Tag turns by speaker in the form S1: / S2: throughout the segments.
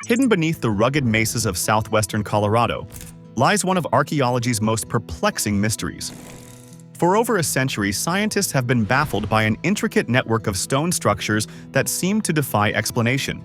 S1: Hidden beneath the rugged mesas of southwestern Colorado lies one of archaeology's most perplexing mysteries. For over a century, scientists have been baffled by an intricate network of stone structures that seem to defy explanation.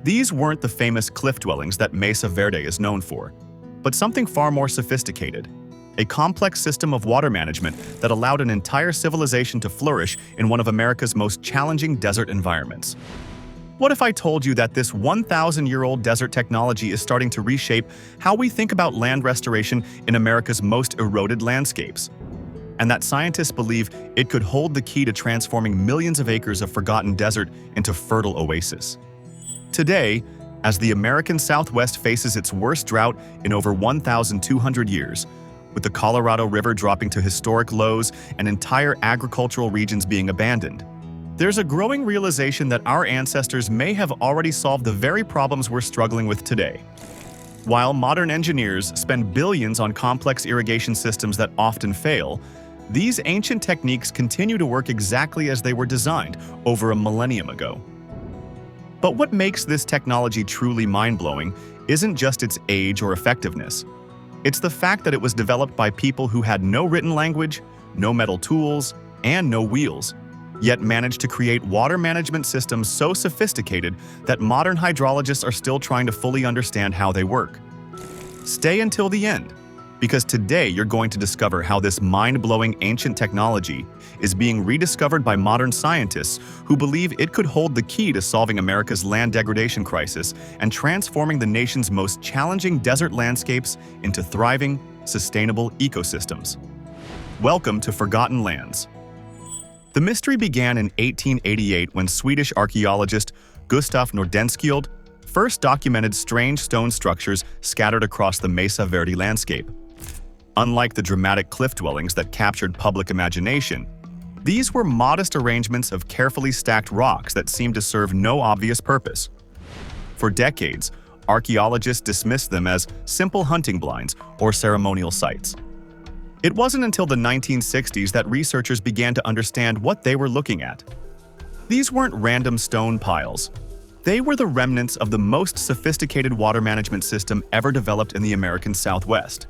S1: These weren't the famous cliff dwellings that Mesa Verde is known for, but something far more sophisticated. A complex system of water management that allowed an entire civilization to flourish in one of America's most challenging desert environments. What if I told you that this 1,000-year-old desert technology is starting to reshape how we think about land restoration in America's most eroded landscapes? And that scientists believe it could hold the key to transforming millions of acres of forgotten desert into fertile oasis. Today, as the American Southwest faces its worst drought in over 1,200 years, with the Colorado River dropping to historic lows and entire agricultural regions being abandoned, there's a growing realization that our ancestors may have already solved the very problems we're struggling with today. While modern engineers spend billions on complex irrigation systems that often fail, these ancient techniques continue to work exactly as they were designed over a millennium ago. But what makes this technology truly mind-blowing isn't just its age or effectiveness. It's the fact that it was developed by people who had no written language, no metal tools, and no wheels, yet managed to create water management systems so sophisticated that modern hydrologists are still trying to fully understand how they work. Stay until the end, because today you're going to discover how this mind-blowing ancient technology is being rediscovered by modern scientists who believe it could hold the key to solving America's land degradation crisis and transforming the nation's most challenging desert landscapes into thriving, sustainable ecosystems. Welcome to Forgotten Lands. The mystery began in 1888 when Swedish archaeologist Gustaf Nordenskjöld first documented strange stone structures scattered across the Mesa Verde landscape. Unlike the dramatic cliff dwellings that captured public imagination, these were modest arrangements of carefully stacked rocks that seemed to serve no obvious purpose. For decades, archaeologists dismissed them as simple hunting blinds or ceremonial sites. It wasn't until the 1960s that researchers began to understand what they were looking at. These weren't random stone piles. They were the remnants of the most sophisticated water management system ever developed in the American Southwest.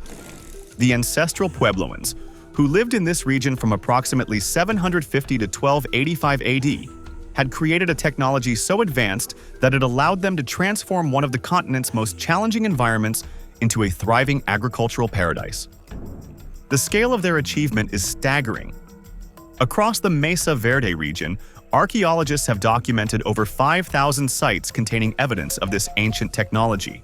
S1: The ancestral Puebloans, who lived in this region from approximately 750 to 1285 AD, had created a technology so advanced that it allowed them to transform one of the continent's most challenging environments into a thriving agricultural paradise. The scale of their achievement is staggering. Across the Mesa Verde region, archaeologists have documented over 5,000 sites containing evidence of this ancient technology.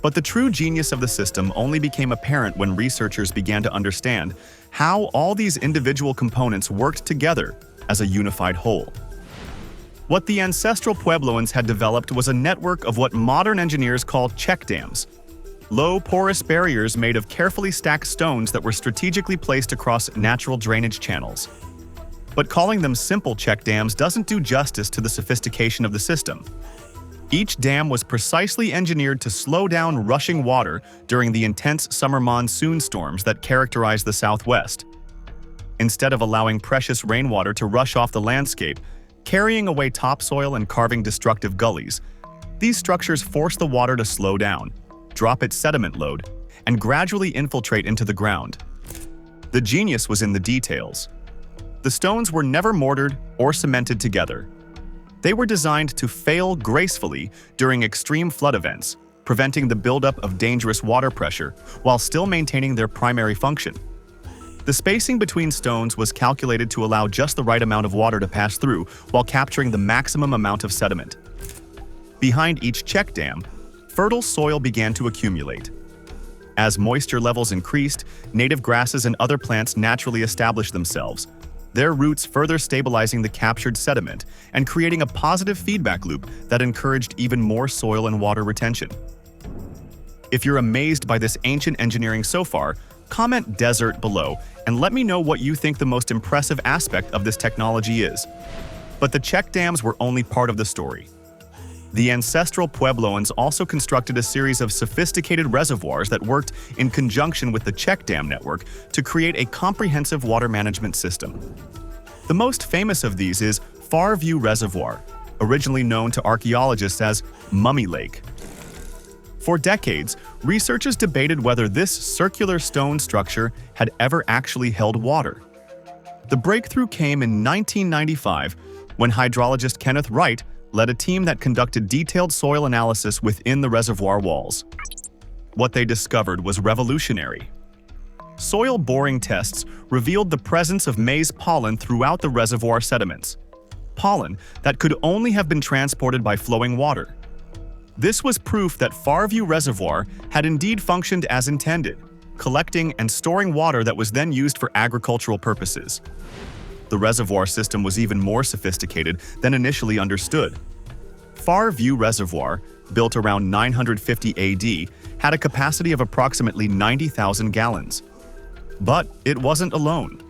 S1: But the true genius of the system only became apparent when researchers began to understand how all these individual components worked together as a unified whole. What the ancestral Puebloans had developed was a network of what modern engineers call check dams, low, porous barriers made of carefully stacked stones that were strategically placed across natural drainage channels. But calling them simple check dams doesn't do justice to the sophistication of the system. Each dam was precisely engineered to slow down rushing water during the intense summer monsoon storms that characterize the Southwest. Instead of allowing precious rainwater to rush off the landscape, carrying away topsoil and carving destructive gullies, these structures force the water to slow down, drop its sediment load, and gradually infiltrate into the ground. The genius was in the details. The stones were never mortared or cemented together. They were designed to fail gracefully during extreme flood events, preventing the buildup of dangerous water pressure while still maintaining their primary function. The spacing between stones was calculated to allow just the right amount of water to pass through while capturing the maximum amount of sediment. Behind each check dam, fertile soil began to accumulate. As moisture levels increased, native grasses and other plants naturally established themselves, their roots further stabilizing the captured sediment and creating a positive feedback loop that encouraged even more soil and water retention. If you're amazed by this ancient engineering so far, comment desert below and let me know what you think the most impressive aspect of this technology is. But the check dams were only part of the story. The ancestral Puebloans also constructed a series of sophisticated reservoirs that worked in conjunction with the check dam network to create a comprehensive water management system. The most famous of these is Farview Reservoir, originally known to archaeologists as Mummy Lake. For decades, researchers debated whether this circular stone structure had ever actually held water. The breakthrough came in 1995 when hydrologist Kenneth Wright led a team that conducted detailed soil analysis within the reservoir walls. What they discovered was revolutionary. Soil boring tests revealed the presence of maize pollen throughout the reservoir sediments, pollen that could only have been transported by flowing water. This was proof that Fairview Reservoir had indeed functioned as intended, collecting and storing water that was then used for agricultural purposes. The reservoir system was even more sophisticated than initially understood. Fairview Reservoir, built around 950 AD, had a capacity of approximately 90,000 gallons. But it wasn't alone.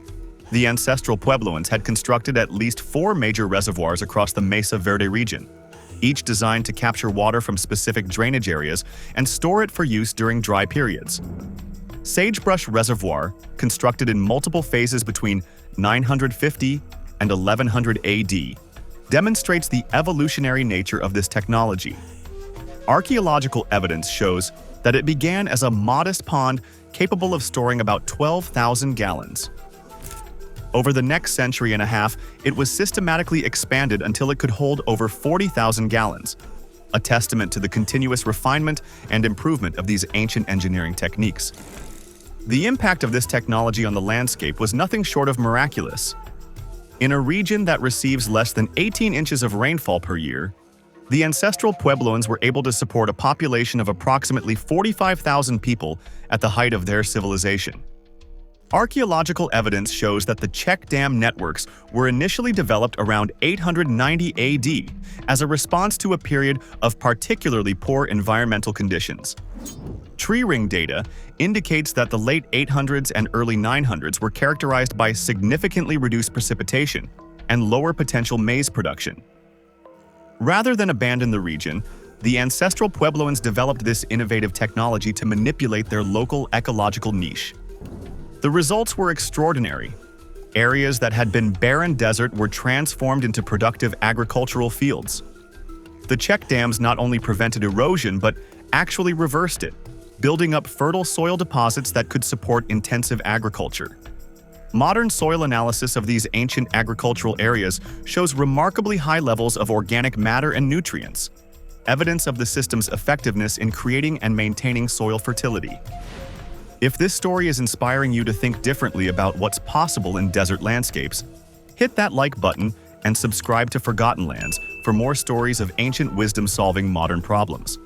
S1: The ancestral Puebloans had constructed at least 4 major reservoirs across the Mesa Verde region, each designed to capture water from specific drainage areas and store it for use during dry periods. Sagebrush Reservoir, constructed in multiple phases between 950 and 1100 AD, demonstrates the evolutionary nature of this technology. Archaeological evidence shows that it began as a modest pond capable of storing about 12,000 gallons. Over the next century and a half, it was systematically expanded until it could hold over 40,000 gallons, a testament to the continuous refinement and improvement of these ancient engineering techniques. The impact of this technology on the landscape was nothing short of miraculous. In a region that receives less than 18 inches of rainfall per year, the ancestral Puebloans were able to support a population of approximately 45,000 people at the height of their civilization. Archaeological evidence shows that the check dam networks were initially developed around 890 AD as a response to a period of particularly poor environmental conditions. Tree ring data indicates that the late 800s and early 900s were characterized by significantly reduced precipitation and lower potential maize production. Rather than abandon the region, the ancestral Puebloans developed this innovative technology to manipulate their local ecological niche. The results were extraordinary. Areas that had been barren desert were transformed into productive agricultural fields. The check dams not only prevented erosion but actually reversed it, building up fertile soil deposits that could support intensive agriculture. Modern soil analysis of these ancient agricultural areas shows remarkably high levels of organic matter and nutrients, evidence of the system's effectiveness in creating and maintaining soil fertility. If this story is inspiring you to think differently about what's possible in desert landscapes, hit that like button and subscribe to Forgotten Lands for more stories of ancient wisdom solving modern problems.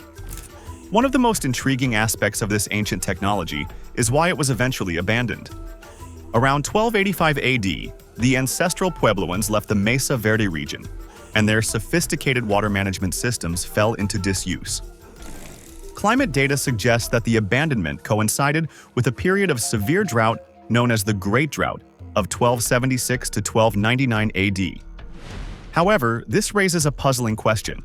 S1: One of the most intriguing aspects of this ancient technology is why it was eventually abandoned. Around 1285 AD, the ancestral Puebloans left the Mesa Verde region, and their sophisticated water management systems fell into disuse. Climate data suggests that the abandonment coincided with a period of severe drought known as the Great Drought of 1276 to 1299 AD. However, this raises a puzzling question.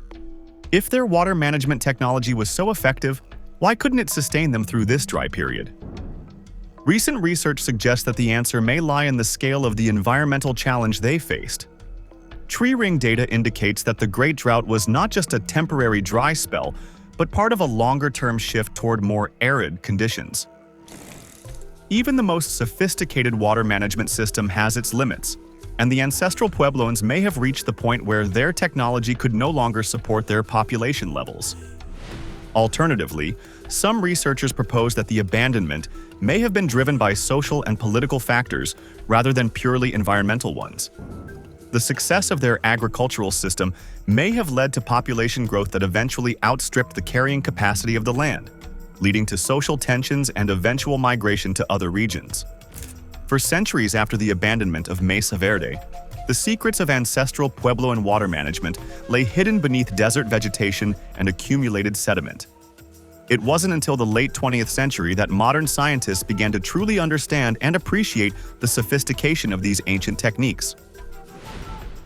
S1: If their water management technology was so effective, why couldn't it sustain them through this dry period? Recent research suggests that the answer may lie in the scale of the environmental challenge they faced. Tree ring data indicates that the Great Drought was not just a temporary dry spell, but part of a longer-term shift toward more arid conditions. Even the most sophisticated water management system has its limits, and the ancestral Puebloans may have reached the point where their technology could no longer support their population levels. Alternatively, some researchers propose that the abandonment may have been driven by social and political factors rather than purely environmental ones. The success of their agricultural system may have led to population growth that eventually outstripped the carrying capacity of the land, leading to social tensions and eventual migration to other regions. For centuries after the abandonment of Mesa Verde, the secrets of ancestral Puebloan water management lay hidden beneath desert vegetation and accumulated sediment. It wasn't until the late 20th century that modern scientists began to truly understand and appreciate the sophistication of these ancient techniques.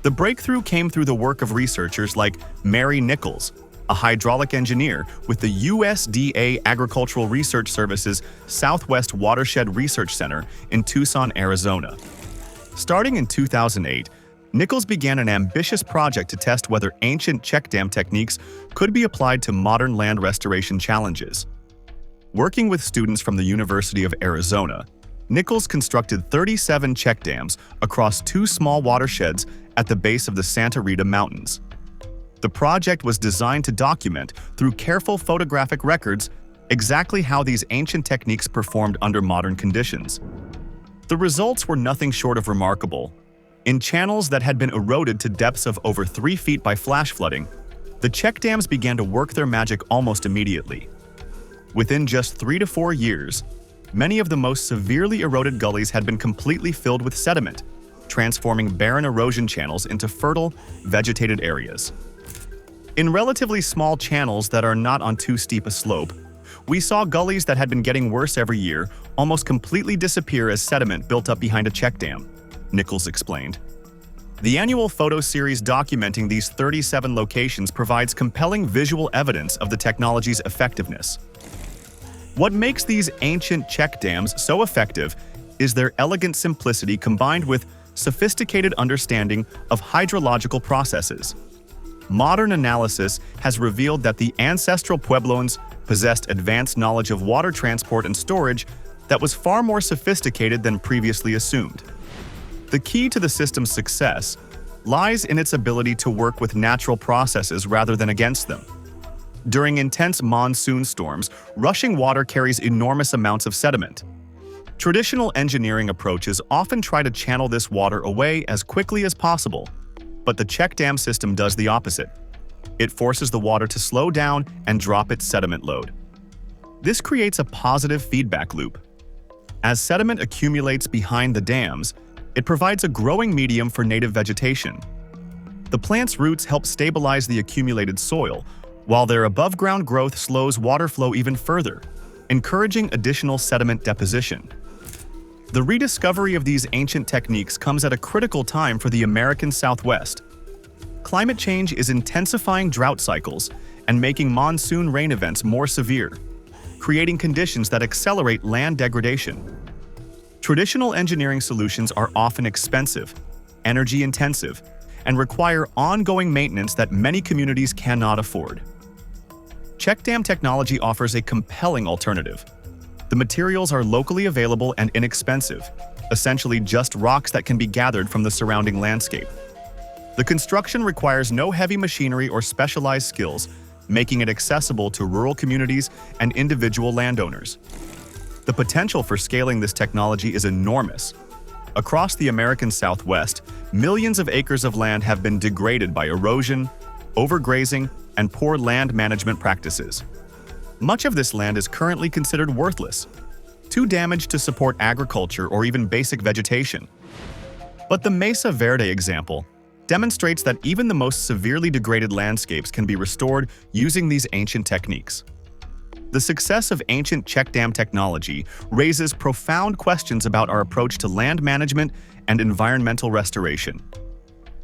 S1: The breakthrough came through the work of researchers like Mary Nichols, a hydraulic engineer with the USDA Agricultural Research Service's Southwest Watershed Research Center in Tucson, Arizona. Starting in 2008, Nichols began an ambitious project to test whether ancient check dam techniques could be applied to modern land restoration challenges. Working with students from the University of Arizona, Nichols constructed 37 check dams across 2 small watersheds at the base of the Santa Rita Mountains. The project was designed to document, through careful photographic records, exactly how these ancient techniques performed under modern conditions. The results were nothing short of remarkable. In channels that had been eroded to depths of over 3 feet by flash flooding, the check dams began to work their magic almost immediately. Within just 3 to 4 years, many of the most severely eroded gullies had been completely filled with sediment, transforming barren erosion channels into fertile, vegetated areas. In relatively small channels that are not on too steep a slope, we saw gullies that had been getting worse every year almost completely disappear as sediment built up behind a check dam, Nichols explained. The annual photo series documenting these 37 locations provides compelling visual evidence of the technology's effectiveness. What makes these ancient check dams so effective is their elegant simplicity combined with sophisticated understanding of hydrological processes. Modern analysis has revealed that the ancestral Puebloans possessed advanced knowledge of water transport and storage that was far more sophisticated than previously assumed. The key to the system's success lies in its ability to work with natural processes rather than against them. During intense monsoon storms, rushing water carries enormous amounts of sediment. Traditional engineering approaches often try to channel this water away as quickly as possible, but the check dam system does the opposite. It forces the water to slow down and drop its sediment load. This creates a positive feedback loop. As sediment accumulates behind the dams, it provides a growing medium for native vegetation. The plant's roots help stabilize the accumulated soil, while their above-ground growth slows water flow even further, encouraging additional sediment deposition. The rediscovery of these ancient techniques comes at a critical time for the American Southwest. Climate change is intensifying drought cycles and making monsoon rain events more severe, creating conditions that accelerate land degradation. Traditional engineering solutions are often expensive, energy-intensive, and require ongoing maintenance that many communities cannot afford. Check dam technology offers a compelling alternative. The materials are locally available and inexpensive, essentially just rocks that can be gathered from the surrounding landscape. The construction requires no heavy machinery or specialized skills, making it accessible to rural communities and individual landowners. The potential for scaling this technology is enormous. Across the American Southwest, millions of acres of land have been degraded by erosion, overgrazing, and poor land management practices. Much of this land is currently considered worthless, too damaged to support agriculture or even basic vegetation. But the Mesa Verde example demonstrates that even the most severely degraded landscapes can be restored using these ancient techniques. The success of ancient check dam technology raises profound questions about our approach to land management and environmental restoration.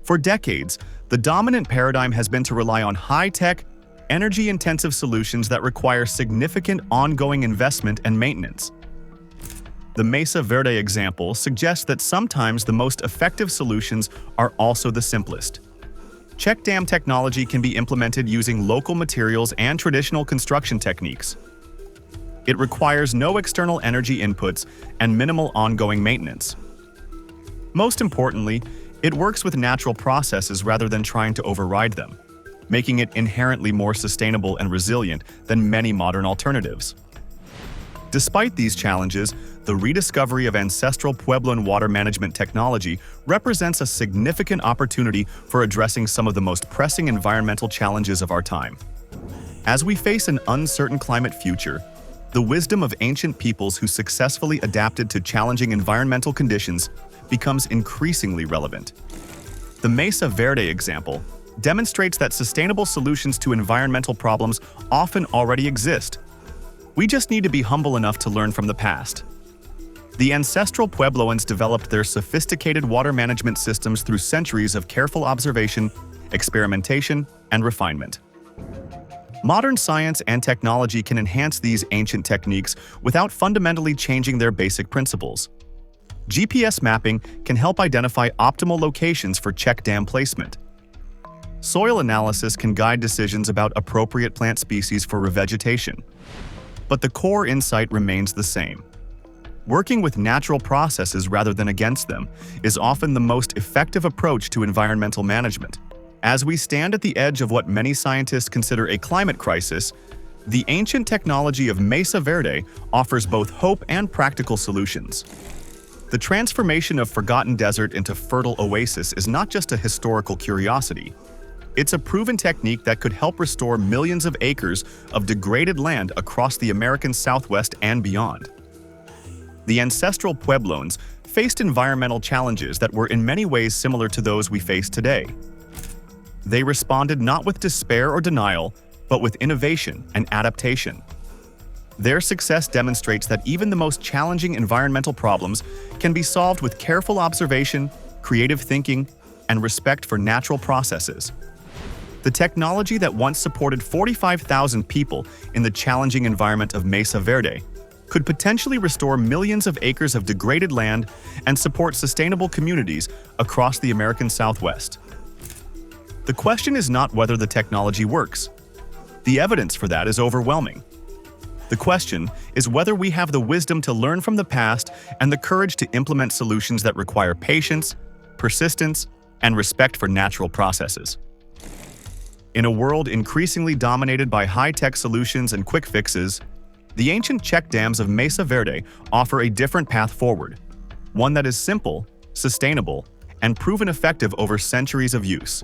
S1: For decades, the dominant paradigm has been to rely on high-tech, energy-intensive solutions that require significant ongoing investment and maintenance. The Mesa Verde example suggests that sometimes the most effective solutions are also the simplest. Check dam technology can be implemented using local materials and traditional construction techniques. It requires no external energy inputs and minimal ongoing maintenance. Most importantly, it works with natural processes rather than trying to override them, making it inherently more sustainable and resilient than many modern alternatives. Despite these challenges, the rediscovery of ancestral Puebloan water management technology represents a significant opportunity for addressing some of the most pressing environmental challenges of our time. As we face an uncertain climate future, the wisdom of ancient peoples who successfully adapted to challenging environmental conditions becomes increasingly relevant. The Mesa Verde example demonstrates that sustainable solutions to environmental problems often already exist. We just need to be humble enough to learn from the past. The ancestral Puebloans developed their sophisticated water management systems through centuries of careful observation, experimentation, and refinement. Modern science and technology can enhance these ancient techniques without fundamentally changing their basic principles. GPS mapping can help identify optimal locations for check dam placement. Soil analysis can guide decisions about appropriate plant species for revegetation. But the core insight remains the same. Working with natural processes rather than against them is often the most effective approach to environmental management. As we stand at the edge of what many scientists consider a climate crisis, the ancient technology of Mesa Verde offers both hope and practical solutions. The transformation of forgotten desert into fertile oasis is not just a historical curiosity. It's a proven technique that could help restore millions of acres of degraded land across the American Southwest and beyond. The ancestral Puebloans faced environmental challenges that were in many ways similar to those we face today. They responded not with despair or denial, but with innovation and adaptation. Their success demonstrates that even the most challenging environmental problems can be solved with careful observation, creative thinking, and respect for natural processes. The technology that once supported 45,000 people in the challenging environment of Mesa Verde could potentially restore millions of acres of degraded land and support sustainable communities across the American Southwest. The question is not whether the technology works. The evidence for that is overwhelming. The question is whether we have the wisdom to learn from the past and the courage to implement solutions that require patience, persistence, and respect for natural processes. In a world increasingly dominated by high-tech solutions and quick fixes, the ancient check dams of Mesa Verde offer a different path forward, one that is simple, sustainable, and proven effective over centuries of use.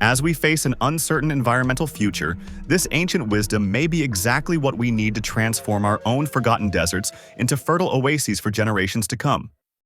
S1: As we face an uncertain environmental future, this ancient wisdom may be exactly what we need to transform our own forgotten deserts into fertile oases for generations to come.